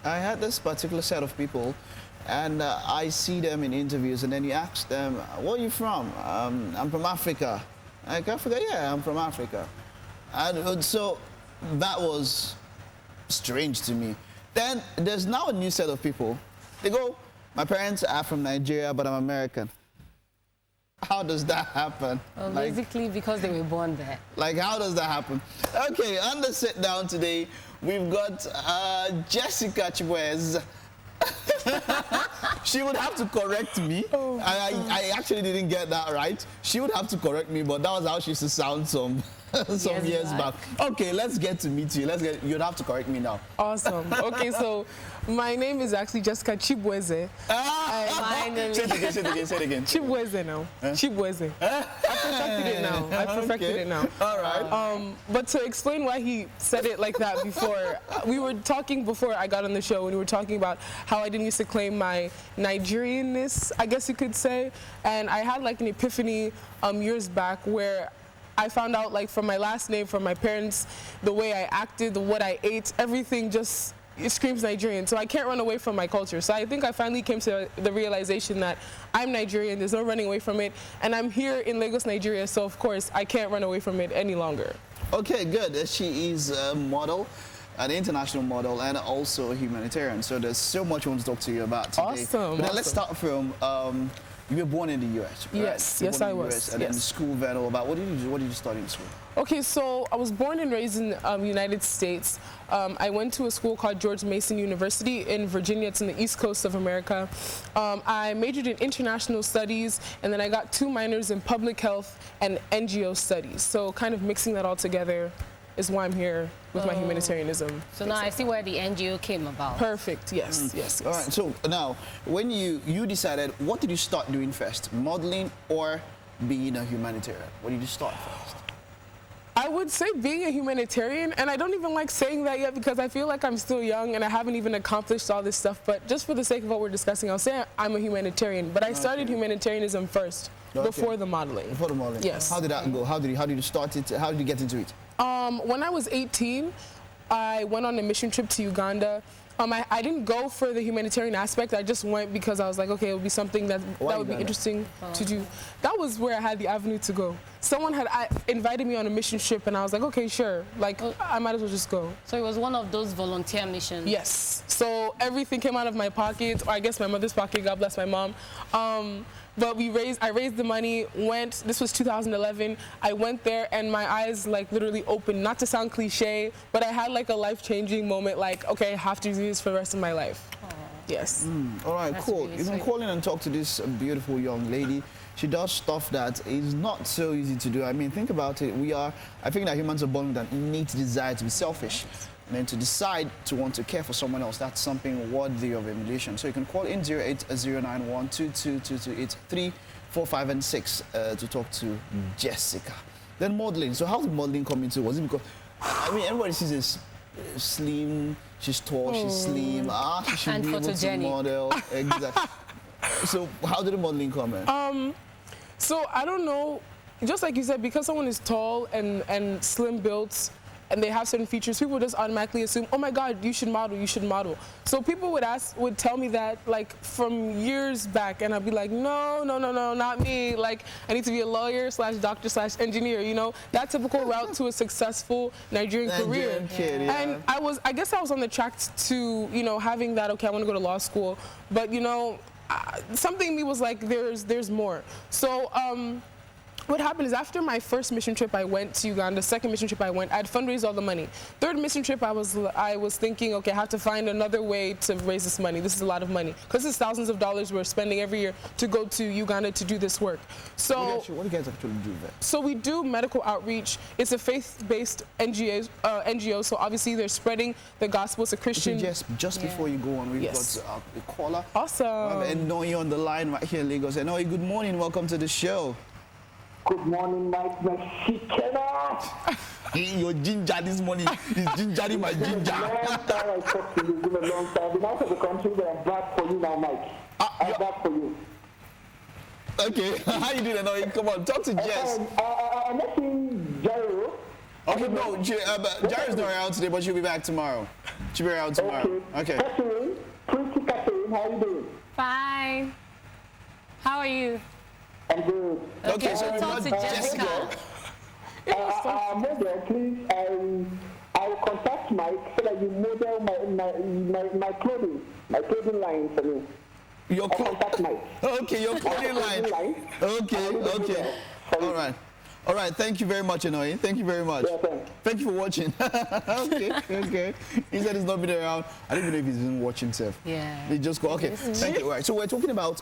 I had this particular set of people, and I see them in interviews, and then you ask them, where are you from? I'm from Africa. Like, Africa? Yeah, I'm from Africa. And so that was strange to me. Then there's now a new set of people. They go, my parents are from Nigeria, but I'm American. How does that happen? Well, basically because they were born there. Like, how does that happen? Okay, on the sit down today, we've got Jessica Chibueze. She would have to correct me. Oh, I actually didn't get that right. She would have to correct me, but that was how she used to sound some years back. Okay, let's get to meet you. You'd have to correct me now. Awesome. Okay, so my name is actually Jessica Chibueze. Say it again. Chibueze now. Chibueze. I perfected it now. All right. But to explain why he said it like that before, we were talking before I got on the show, and we were talking about how I didn't used to claim my Nigerianness, I guess you could say. And I had like an epiphany years back where I found out, like, from my last name, from my parents, the way I acted, what I ate, everything just, it screams Nigerian. So I can't run away from my culture. So I think I finally came to the realization that I'm Nigerian, there's no running away from it, and I'm here in Lagos, Nigeria, so of course I can't run away from it any longer. Okay, good. She is a model, an international model, and also a humanitarian. So there's so much I want to talk to you about today. Awesome. But let's start from, you were born in the US, right? Yes, I was. US, and then school, then all about. What did you do? What did you study in school? Okay, so I was born and raised in the United States. I went to a school called George Mason University in Virginia. It's in the East Coast of America. I majored in international studies, and then I got 2 minors in public health and NGO studies. So kind of mixing that all together is why I'm here with my humanitarianism. So now I see where the NGO came about. Perfect, yes, yes. All right, so now, when you decided, what did you start doing first? Modeling or being a humanitarian? What did you start first? I would say being a humanitarian, and I don't even like saying that yet because I feel like I'm still young and I haven't even accomplished all this stuff, but just for the sake of what we're discussing, I'll say I'm a humanitarian, but I started humanitarianism first, before the modeling. Before the modeling? Yes. How did that go? How did you start it? How did you get into it? When I was 18, I went on a mission trip to Uganda. I didn't go for the humanitarian aspect. I just went because I was like, okay, it would be something that would be interesting to do. That was where I had the avenue to go. Someone had invited me on a mission trip, and I was like, okay, sure. Like, I might as well just go. So it was one of those volunteer missions? Yes. So everything came out of my pocket, or I guess my mother's pocket, God bless my mom. But I raised the money, this was 2011, I went there and my eyes like literally opened, not to sound cliche, but I had like a life-changing moment, like, okay, I have to do this for the rest of my life. Aww. Yes. All right, That's cool. really You can call in and talk to this beautiful young lady. She does stuff that is not so easy to do. I mean, think about it. I think that humans are born with an innate desire to be selfish. And then to decide to want to care for someone else, that's something worthy of emulation. So you can call in 08091222283, 4, 5, and 6 to talk to Jessica. Then modeling. So how did modeling come into? Was it because, I mean, everybody sees this slim, she's tall, she's slim, she should be able to model. Exactly. So how did the modeling come in? So I don't know, just like you said, because someone is tall and slim built, and they have certain features, people just automatically assume, oh my God, you should model, you should model. So people would tell me that like from years back, and I'd be like, no, not me. Like, I need to be a lawyer / doctor / engineer, you know, that typical route to a successful Nigerian career. Kid, yeah. And I guess I was on the track to, you know, having that, okay, I want to go to law school, but you know, something in me was like, there's more. So, what happened is after my first mission trip, I went to Uganda. Second mission trip, I had fundraised all the money. Third mission trip, I was thinking, okay, I have to find another way to raise this money. This is a lot of money because this is thousands of dollars we're spending every year to go to Uganda to do this work. So what do you guys actually do there? So we do medical outreach. It's a faith-based NGO. So obviously they're spreading the gospel. It's a Christian. Just before you go on, we've got a caller. Awesome. And Noe on the line right here in Lagos. And Noe, good morning. Welcome to the show. Good morning, Mike Mexicana. Your ginger this morning is gingering my ginger. Long time I talked to you, it's been a long time. The night of the country, but I'm back for you now, Mike. I'm back for you. Okay, how you doing, Noe? Come on, talk to Jess. I'm missing Jairo. Okay, no, Jair's not around today, but she'll be back tomorrow. She'll be around tomorrow. Okay. doing? How are you doing? Fine. How are you? I'm good. Okay, so we'll talk to Jessica. Model, please. I will contact Mike so that you model my clothing line for me. Your contact Mike. Okay, your clothing line. Okay. All right. Thank you very much, Enoy. Thank you very much. Yeah, thanks. Thank you for watching. okay. He said he's not been around. I don't even know if he's been watching, Seth. Yeah. They just go, okay, thank you. All right, so we're talking about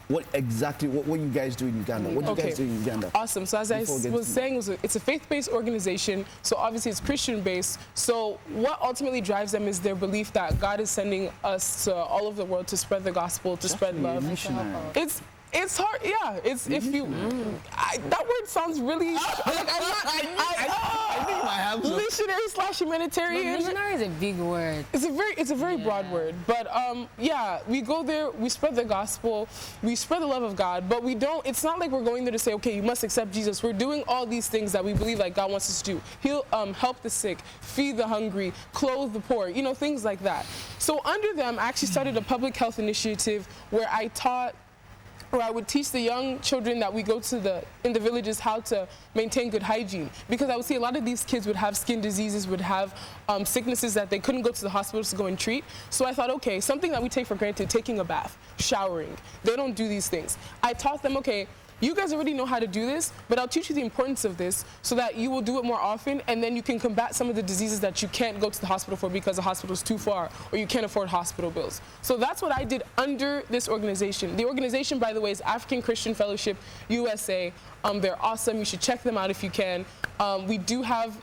what you guys do in Uganda. What do you guys do in Uganda? Awesome. So as I was saying, it's a faith-based organization. So obviously it's Christian-based. So what ultimately drives them is their belief that God is sending us to all over the world to spread the gospel, to spread love. It's hard, yeah. It's if you. That word sounds really. I think you might have to. Missionary/humanitarian. Missionary is a big word. It's a very broad word, but yeah, we go there, we spread the gospel, we spread the love of God, but we don't. It's not like we're going there to say, okay, you must accept Jesus. We're doing all these things that we believe like God wants us to do. He'll help the sick, feed the hungry, clothe the poor, you know, things like that. So under them, I actually started a public health initiative where I would teach the young children that we go to in the villages how to maintain good hygiene, because I would see a lot of these kids would have skin diseases, would have sicknesses that they couldn't go to the hospitals to go and treat. So I thought, okay, something that we take for granted, taking a bath, showering, they don't do these things. I taught them, okay, you guys already know how to do this, but I'll teach you the importance of this so that you will do it more often, and then you can combat some of the diseases that you can't go to the hospital for because the hospital is too far or you can't afford hospital bills. So that's what I did under this organization. The organization, by the way, is African Christian Fellowship USA. They're awesome. You should check them out if you can. We do have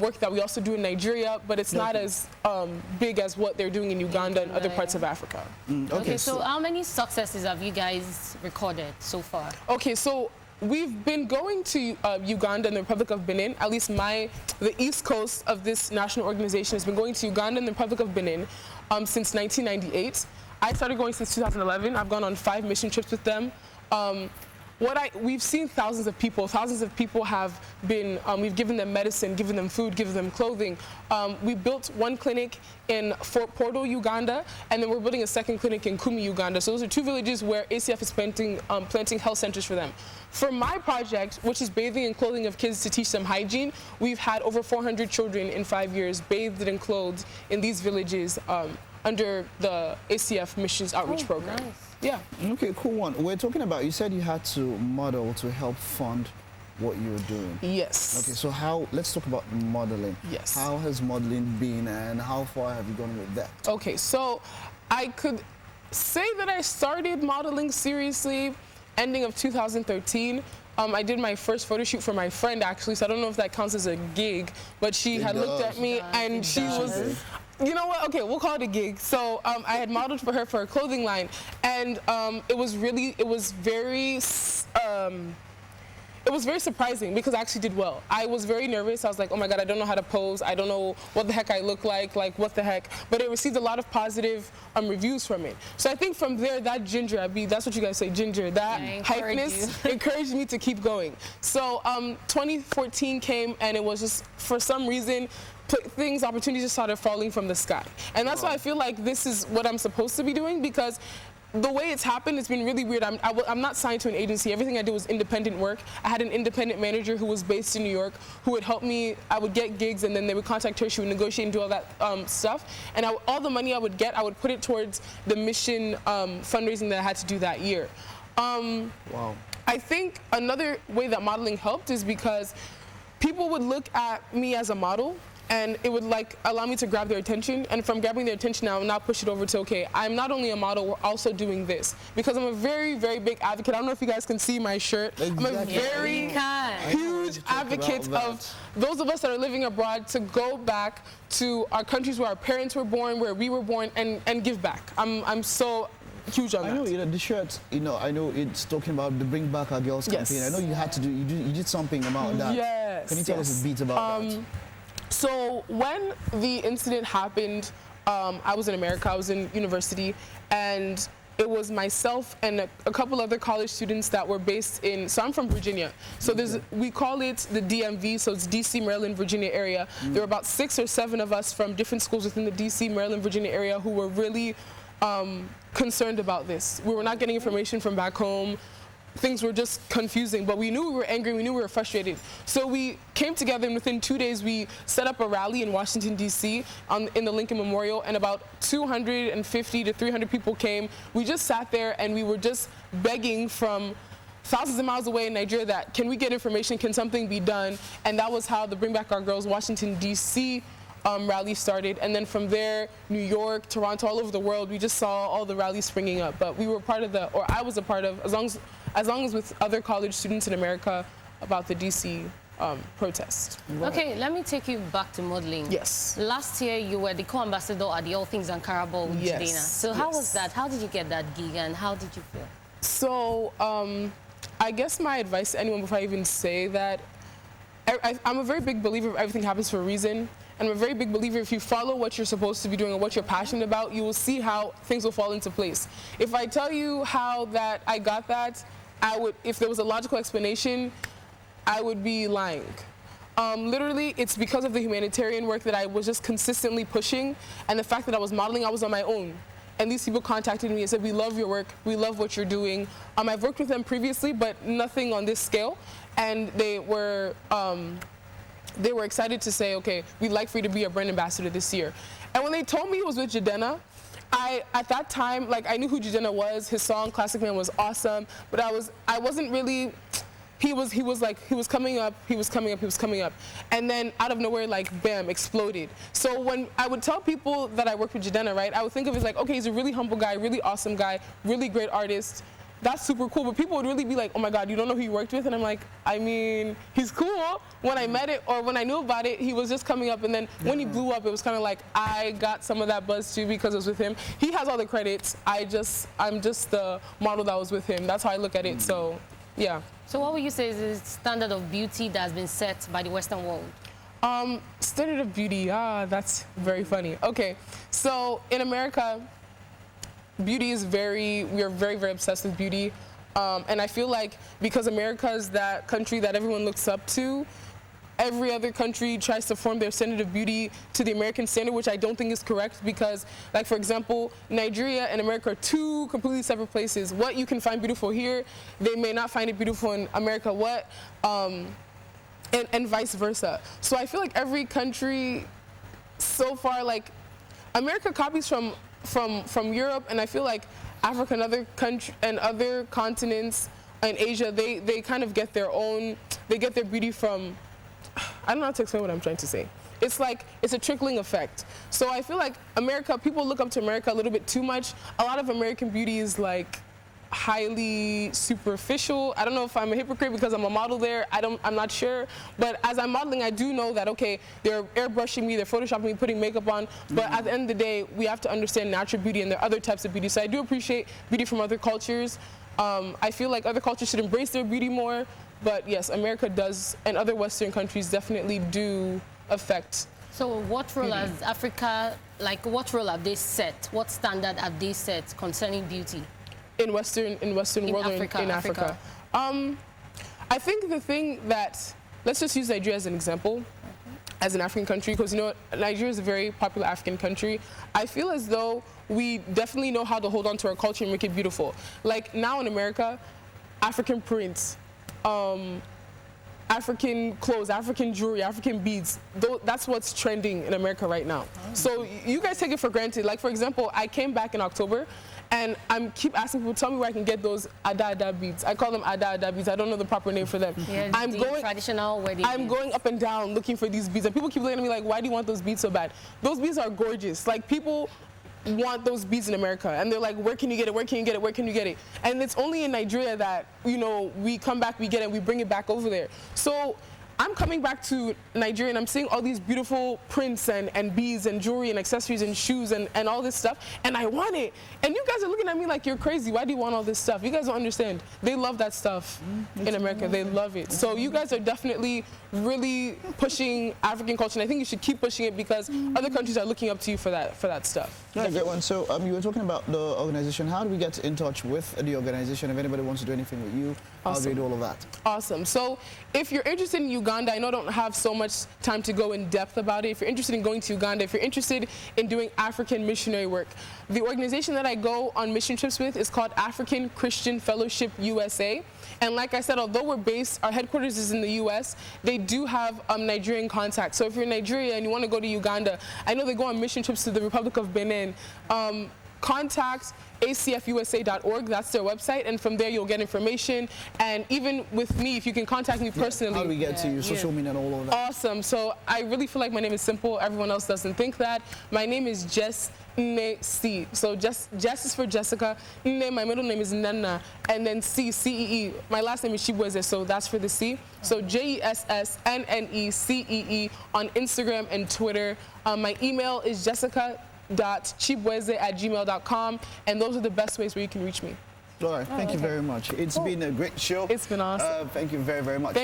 work that we also do in Nigeria, but it's not as big as what they're doing in Uganda and other parts of Africa. Okay, so how many successes have you guys recorded so far? Okay, so we've been going to Uganda and the Republic of Benin. At least the east coast of this national organization has been going to Uganda and the Republic of Benin since 1998. I started going since 2011. I've gone on 5 mission trips with them. We've seen thousands of people. Thousands of people have been, we've given them medicine, given them food, given them clothing. We built one clinic in Fort Portal, Uganda, and then we're building a second clinic in Kumi, Uganda. So those are 2 villages where ACF is planting health centers for them. For my project, which is bathing and clothing of kids to teach them hygiene, we've had over 400 children in 5 years bathed and clothed in these villages under the ACF Missions Outreach Program. Nice. Yeah. Okay, cool one. We're talking about, you said you had to model to help fund what you were doing. Yes. Okay, so let's talk about modeling. Yes. How has modeling been and how far have you gone with that? Okay, so I could say that I started modeling seriously ending of 2013. I did my first photo shoot for my friend, actually, so I don't know if that counts as a gig, but she had looked at me and she was... You know what? Okay, we'll call it a gig. So I had modeled for her for a clothing line, and it was very surprising because I actually did well. I was very nervous. I was like, oh my God, I don't know how to pose. I don't know what the heck I look like what the heck. But it received a lot of positive reviews from it. So I think from there, that ginger, that's what you guys say, ginger, that hypeness encouraged me to keep going. So 2014 came, and it was just, for some reason, opportunities just started falling from the sky. And that's why I feel like this is what I'm supposed to be doing, because the way it's happened, it's been really weird. I'm not signed to an agency. Everything I do was independent work. I had an independent manager who was based in New York who would help me. I would get gigs, and then they would contact her. She would negotiate and do all that stuff. And all the money I would get, I would put it towards the mission fundraising that I had to do that year. Wow. I think another way that modeling helped is because people would look at me as a model, and it would allow me to grab their attention, and from grabbing their attention, I will now push it over to, okay, I'm not only a model, we're also doing this, because I'm a very, very big advocate. I don't know if you guys can see my shirt. Exactly. I'm a very huge advocate of those of us that are living abroad to go back to our countries where our parents were born, where we were born, and give back. I'm so huge on that. I know, the shirt, I know it's talking about the Bring Back Our Girls campaign. I know you had to you did something about that. Yes. Can you tell us a bit about that? So when the incident happened, I was in America, I was in university, and it was myself and a couple other college students that were based so I'm from Virginia. So we call it the DMV, so it's DC, Maryland, Virginia area. There were about 6 or 7 of us from different schools within the DC, Maryland, Virginia area who were really concerned about this. We were not getting information from back home. Things were just confusing, but we knew we were angry, we knew we were frustrated. So we came together, and within 2 days, we set up a rally in Washington, D.C. In the Lincoln Memorial, and about 250 to 300 people came. We just sat there, and we were just begging from thousands of miles away in Nigeria that, can we get information, can something be done? And that was how the Bring Back Our Girls Washington, D.C. Rally started, and then from there, New York, Toronto, all over the world, we just saw all the rallies springing up. But we were part of the, or I was a part of, as long as with other college students in America, about the DC protest. Okay, let me take you back to modeling. Yes. Last year, you were the co-ambassador at the All Things Ankara Ball with Yes. Jidena. So how was that? How did you get that gig, and how did you feel? So I guess my advice to anyone before I even say that, I'm a very big believer of everything happens for a reason. And I'm a very big believer if you follow what you're supposed to be doing and what you're passionate about, you will see how things will fall into place. If I tell you how that I got that, if there was a logical explanation, I would be lying. Literally, it's because of the humanitarian work that I was just consistently pushing, and the fact that I was modeling, I was on my own. And these people contacted me and said, we love your work, we love what you're doing. I've worked with them previously, but nothing on this scale. And they were excited to say, okay, we'd like for you to be a brand ambassador this year. And when they told me it was with Jidena, at that time, like, I knew who Jidena was. His song Classic Man was awesome, but I wasn't really, he was coming up. And then out of nowhere, like, bam, exploded. So when I would tell people that I worked with Jidena, right, I would think of it as like, okay, he's a really humble guy, really awesome guy, really great artist. That's super cool, but people would really be like, oh my God, you don't know who you worked with? And I'm like, I mean, he's cool. When I met it, or when I knew about it, he was just coming up, and then when he blew up, it was kind of like, I got some of that buzz too because it was with him. He has all the credits. I'm just the model that was with him. That's how I look at it, so, yeah. So what would you say is the standard of beauty that has been set by the Western world? Standard of beauty, that's very funny. Okay, so in America, beauty is we are very, very obsessed with beauty. And I feel like because America is that country that everyone looks up to, every other country tries to form their standard of beauty to the American standard, which I don't think is correct because, like, for example, Nigeria and America are two completely separate places. What you can find beautiful here, they may not find it beautiful in America. And vice versa. So I feel like every country so far, like, America copies from Europe, and I feel like Africa and other continents and Asia, they kind of get their own, they get their beauty from, I don't know how to explain what I'm trying to say. It's like, it's a trickling effect. So I feel like America, people look up to America a little bit too much. A lot of American beauty is like highly superficial. I don't know if I'm a hypocrite because I'm a model there. I'm not sure. But as I'm modeling, I do know that, okay, they're airbrushing me, they're photoshopping me, putting makeup on. But at the end of the day, we have to understand natural beauty, and there are other types of beauty. So I do appreciate beauty from other cultures. I feel like other cultures should embrace their beauty more. But yes, America does, and other Western countries definitely do affect. So what role has Africa, like, what role have they set? What standard have they set concerning beauty? In Western world, Africa, in Africa. I think the thing that, let's just use Nigeria as an example, as an African country, because, you know, Nigeria is a very popular African country. I feel as though we definitely know how to hold on to our culture and make it beautiful. Like, now in America, African prints, African clothes, African jewelry, African beads, that's what's trending in America right now. So you guys take it for granted. Like, for example, I came back in October, and I keep asking people, tell me where I can get those Ada beads. I call them Ada beads. I don't know the proper name for them. Yeah, traditional wedding I'm going up and down looking for these beads, and people keep looking at me like, why do you want those beads so bad? Those beads are gorgeous. Like, people want those beads in America, and they're like, where can you get it? Where can you get it? Where can you get it? And it's only in Nigeria that, you know, we come back, we get it, we bring it back over there. So I'm coming back to Nigeria, and I'm seeing all these beautiful prints and beads and jewelry and accessories and shoes and all this stuff, and I want it. And you guys are looking at me like, you're crazy. Why do you want all this stuff? You guys don't understand. They love that stuff in America. They love it. So you guys are definitely really pushing African culture, and I think you should keep pushing it because other countries are looking up to you for that stuff. Yeah, great one. So you were talking about the organization. How do we get in touch with the organization? If anybody wants to do anything with you, how do we do all of that? Awesome. So if you're interested in Uganda, Uganda, I know I don't have so much time to go in depth about it. If you're interested in going to Uganda, if you're interested in doing African missionary work, the organization that I go on mission trips with is called African Christian Fellowship USA. And like I said, although our headquarters is in the U.S., they do have Nigerian contacts. So if you're in Nigeria and you want to go to Uganda, I know they go on mission trips to the Republic of Benin. Contact acfusa.org, that's their website, and from there you'll get information. And even with me, if you can contact me personally. How do we get to you? Social media and all of that. Awesome. So I really feel like my name is simple. Everyone else doesn't think that. My name is Jess C. So Jess is for Jessica. My middle name is Nana. And then C-E-E. My last name is Chibueze, so that's for the C. So JESSNNECEE on Instagram and Twitter. My email is jessica.chibueze@gmail.com, and those are the best ways where you can reach me. All right, thank you very much. It's been a great show. It's been awesome. Thank you very, very much.